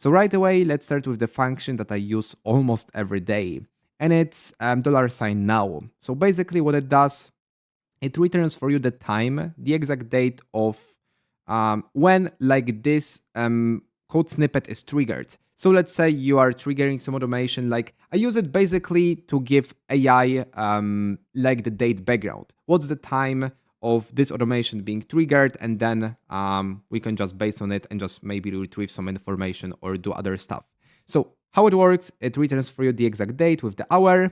So right away, let's start with the function that I use almost every day, and it's $now. So basically what it does, it returns for you the time, the exact date of when like this code snippet is triggered. So let's say you are triggering some automation, like I use it basically to give AI like the date background. What's the time of this automation being triggered, and then we can just base on it and just maybe retrieve some information or do other stuff. So how it works, it returns for you the exact date with the hour,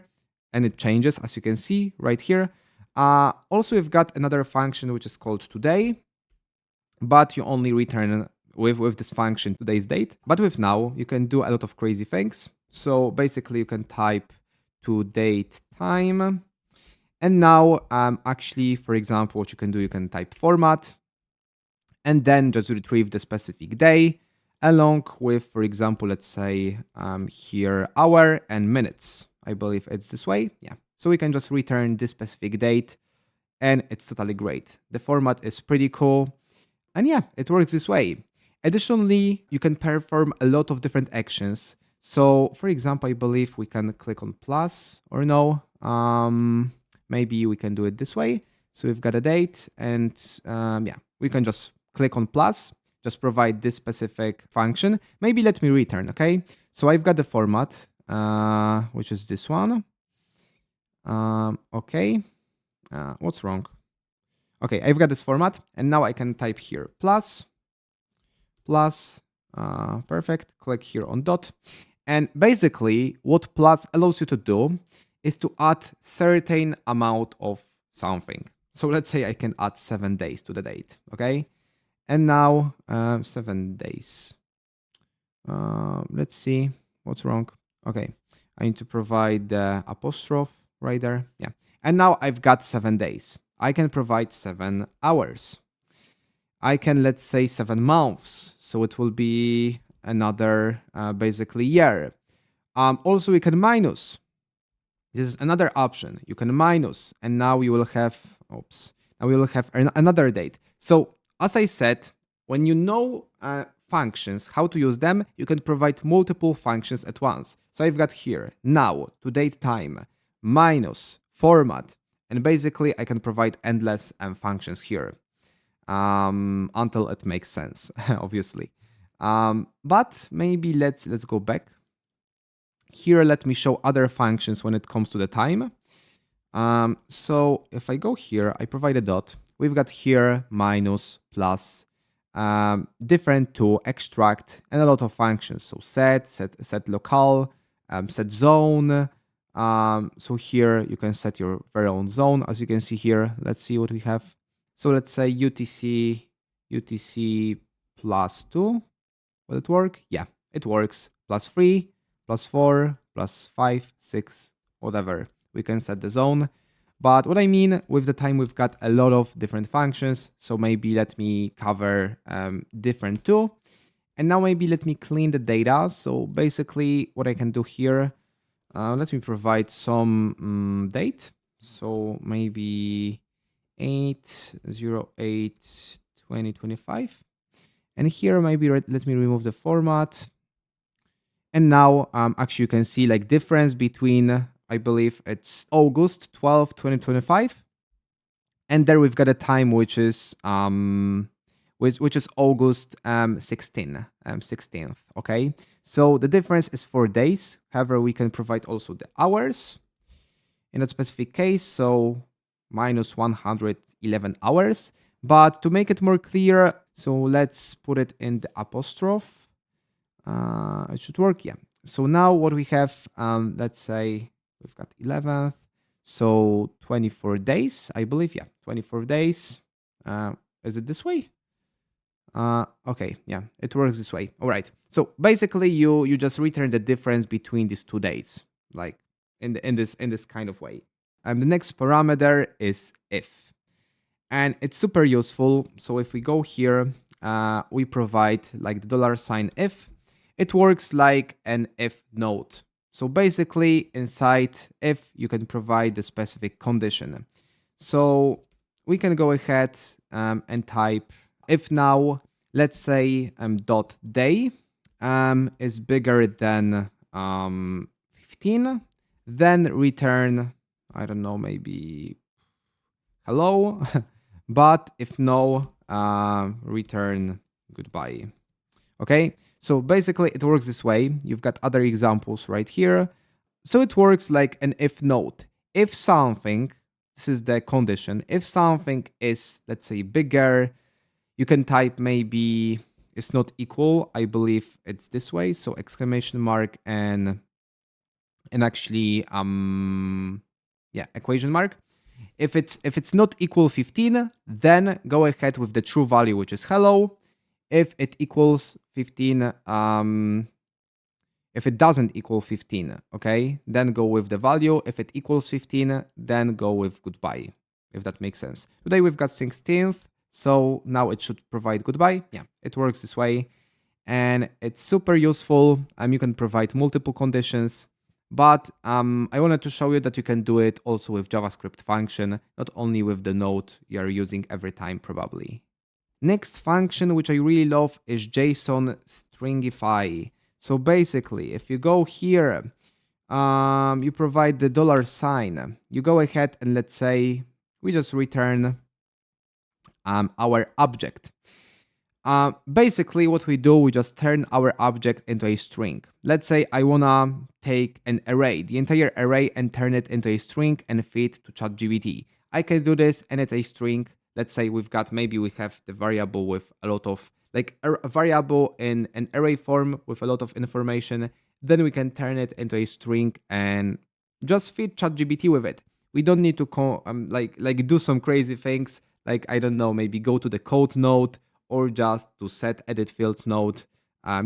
and it changes as you can see right here. Also, we've got another function which is called today, but you only return with this function today's date. But with now, you can do a lot of crazy things. So basically, you can type to date time. And now, actually, for example, what you can do, you can type format and then just retrieve the specific day along with, for example, let's say here hour and minutes. I believe it's this way. Yeah. So we can just return this specific date and it's totally great. The format is pretty cool. And yeah, it works this way. Additionally, you can perform a lot of different actions. So for example, I believe we can click on plus or no. Maybe we can do it this way. So we've got a date and yeah, we can just click on plus, just provide this specific function. Maybe let me return, okay? So I've got the format, which is this one. Okay, what's wrong? Okay, I've got this format and now I can type here plus, perfect, click here on dot. And basically what plus allows you to do is to add certain amount of something. So let's say I can add 7 days to the date, okay? And now 7 days. Let's see what's wrong. Okay, I need to provide the apostrophe right there. Yeah, and now I've got 7 days. I can provide 7 hours. I can, let's say, 7 months. So it will be another basically year. Also, we can minus. This is another option. You can minus, and now you will have, now we will have another date. So as I said, when you know functions, how to use them, you can provide multiple functions at once. So I've got here now, to date time, minus, format, and basically I can provide endless functions here until it makes sense, obviously. But maybe let's go back. Here, let me show other functions when it comes to the time. So if I go here, I provide a dot. We've got here minus, plus, different to extract, and a lot of functions. So set locale, set zone. So here you can set your very own zone. As you can see here, let's see what we have. So let's say UTC plus 2. Will it work? Yeah, it works. Plus 3. +4, +5, 6, whatever. We can set the zone. But what I mean with the time, we've got a lot of different functions. So maybe let me cover different too. And now maybe let me clean the data. So basically what I can do here, let me provide some date. So maybe 8/08/2025. And here maybe let me remove the format. And now actually you can see like difference between, I believe it's August 12, 2025. And there we've got a time which is August 16th, okay? So the difference is 4 days. However, we can provide also the hours in that specific case. So minus 111 hours. But to make it more clear, so let's put it in the apostrophe. It should work, yeah. So now what we have, let's say we've got 11th, so 24 days, I believe, yeah, 24 days. Is it this way? Okay, yeah, it works this way. All right. So basically, you just return the difference between these 2 dates, like in this kind of way. The next parameter is if, and it's super useful. So if we go here, we provide like the $if. It works like an if node. So basically inside if you can provide the specific condition. So we can go ahead and type if now, let's say dot day, is bigger than 15, then return, I don't know, maybe hello. But if no, return goodbye. Okay, so basically it works this way. You've got other examples right here. So it works like an if note. If something, this is the condition, if something is, let's say, bigger, you can type maybe it's not equal. I believe it's this way. So exclamation mark and actually equation mark. If it's not equal 15, then go ahead with the true value, which is hello. If it equals 15, if it doesn't equal 15, okay, then go with the value. If it equals 15, then go with goodbye, if that makes sense. Today we've got 16th, so now it should provide goodbye. Yeah, it works this way, and it's super useful. You can provide multiple conditions, but I wanted to show you that you can do it also with JavaScript function, not only with the node you're using every time probably. Next function, which I really love, is JSON stringify. So basically, if you go here, you provide the $sign. You go ahead and let's say we just return our object. Basically, what we do, we just turn our object into a string. Let's say I wanna take an array, the entire array, and turn it into a string and feed to ChatGPT. I can do this, and it's a string. Let's say maybe we have the variable with a lot of, like a variable in an array form with a lot of information. Then we can turn it into a string and just feed ChatGPT with it. We don't need to do some crazy things, like, I don't know, maybe go to the code node or just to set edit fields node.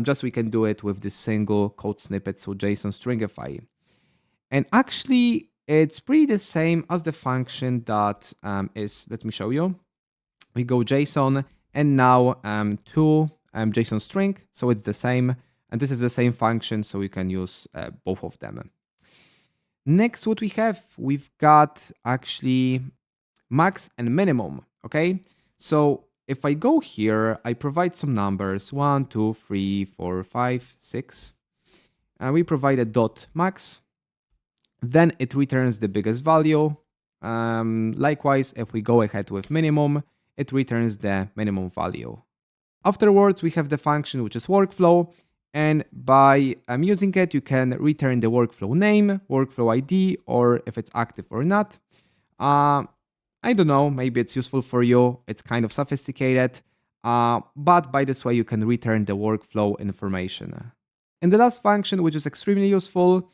Just we can do it with this single code snippet, so JSON stringify. And actually, it's pretty the same as the function that is, let me show you. We go JSON and now to JSON string, so it's the same. And this is the same function, so we can use both of them. Next, what we've got actually max and minimum, okay? So if I go here, I provide some numbers, 1, 2, 3, 4, 5, 6. And we provide a dot max. Then it returns the biggest value. Likewise, if we go ahead with minimum, it returns the minimum value. Afterwards, we have the function which is workflow. And by using it, you can return the workflow name, workflow ID, or if it's active or not. I don't know, maybe it's useful for you. It's kind of sophisticated, but by this way, you can return the workflow information. And the last function, which is extremely useful,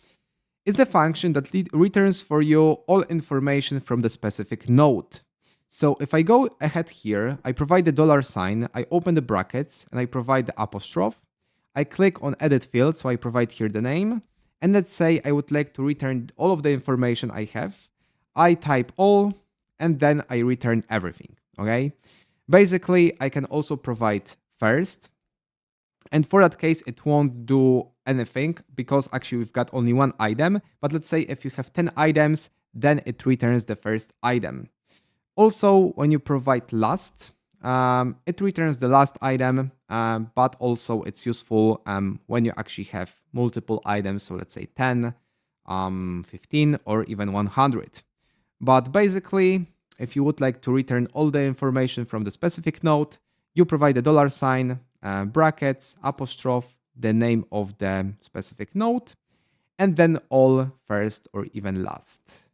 is the function that returns for you all information from the specific node. So if I go ahead here, I provide the $sign, I open the brackets, and I provide the apostrophe. I click on edit field, so I provide here the name. And let's say I would like to return all of the information I have. I type all, and then I return everything, okay? Basically, I can also provide first. And for that case, it won't do anything because actually we've got only one item. But let's say if you have 10 items, then it returns the first item. Also, when you provide last, it returns the last item, but also it's useful when you actually have multiple items. So let's say 10, 15, or even 100. But basically, if you would like to return all the information from the specific node, you provide the $sign, brackets, apostrophe, the name of the specific node, and then all first or even last.